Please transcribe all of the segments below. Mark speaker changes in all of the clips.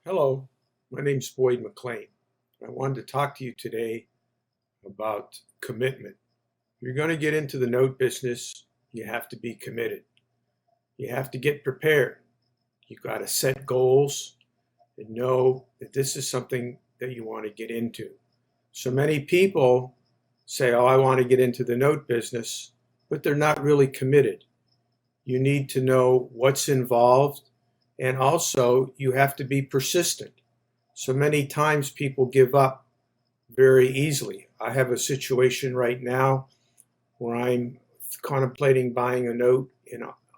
Speaker 1: Hello, my name's Boyd McLean. I wanted to talk to you today about commitment. If you're going to get into the note business, you have to be committed. You have to get prepared. You've got to set goals and know that this is something that you want to get into. So many people say, oh, I want to get into the note business, but they're not really committed. You need to know what's involved, and also you have to be persistent. So many times people give up very easily. I have a situation right now where I'm contemplating buying a note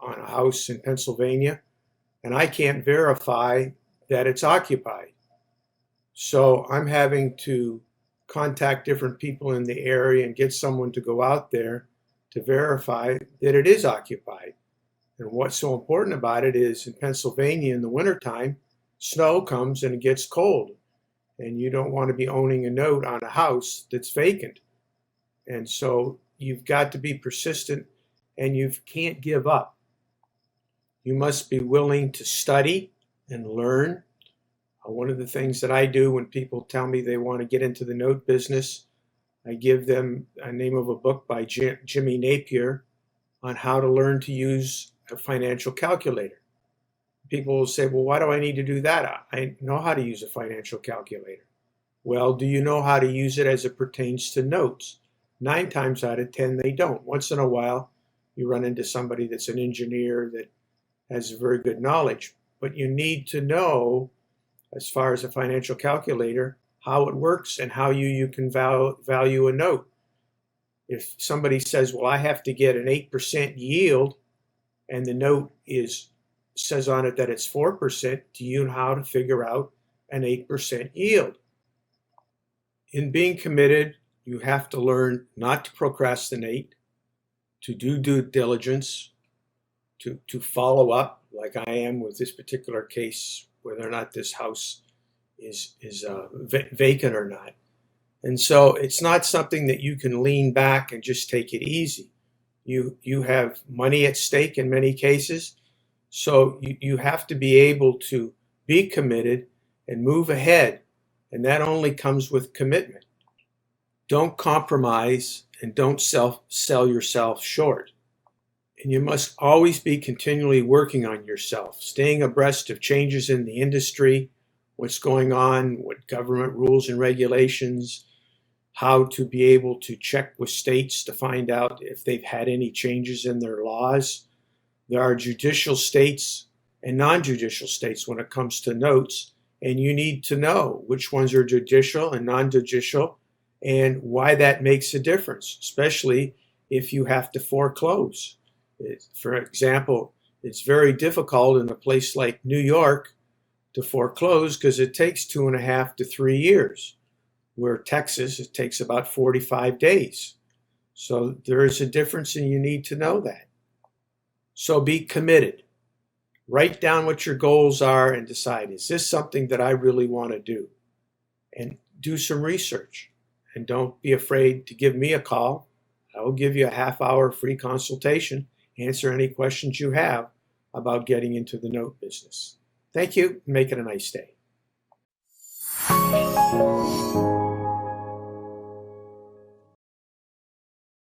Speaker 1: on a house in Pennsylvania, and I can't verify that it's occupied. So I'm having to contact different people in the area and get someone to go out there to verify that it is occupied. And what's so important about it is in Pennsylvania in the wintertime, snow comes and it gets cold. And you don't want to be owning a note on a house that's vacant. And so you've got to be persistent and you can't give up. You must be willing to study and learn. One of the things that I do when people tell me they want to get into the note business, I give them a name of a book by Jimmy Napier on how to learn to use a financial calculator. People will say, well, why do I need to do that? I know how to use a financial calculator. Well, do you know how to use it as it pertains to notes? 9 times out of 10, they don't. Once in a while, you run into somebody that's an engineer that has very good knowledge. But you need to know, as far as a financial calculator, how it works and how you can value a note. If somebody says, well, I have to get an 8% yield, and the note says on it that it's 4%, do you know how to figure out an 8% yield? In being committed, you have to learn not to procrastinate, to do due diligence, to follow up, like I am with this particular case, whether or not this house is vacant or not. And so it's not something that you can lean back and just take it easy. You have money at stake in many cases, so you have to be able to be committed and move ahead, and that only comes with commitment. Don't compromise and don't sell yourself short. And you must always be continually working on yourself, staying abreast of changes in the industry, what's going on, what government rules and regulations, how to be able to check with states to find out if they've had any changes in their laws. There are judicial states and non-judicial states when it comes to notes, and you need to know which ones are judicial and non-judicial and why that makes a difference, especially if you have to foreclose. For example, it's very difficult in a place like New York to foreclose because it takes 2.5 to 3 years, where Texas, it takes about 45 days. So there is a difference and you need to know that. So be committed. Write down what your goals are and decide, is this something that I really want to do? And do some research. And don't be afraid to give me a call. I will give you a half-hour free consultation, answer any questions you have about getting into the note business. Thank you. Make it a nice day.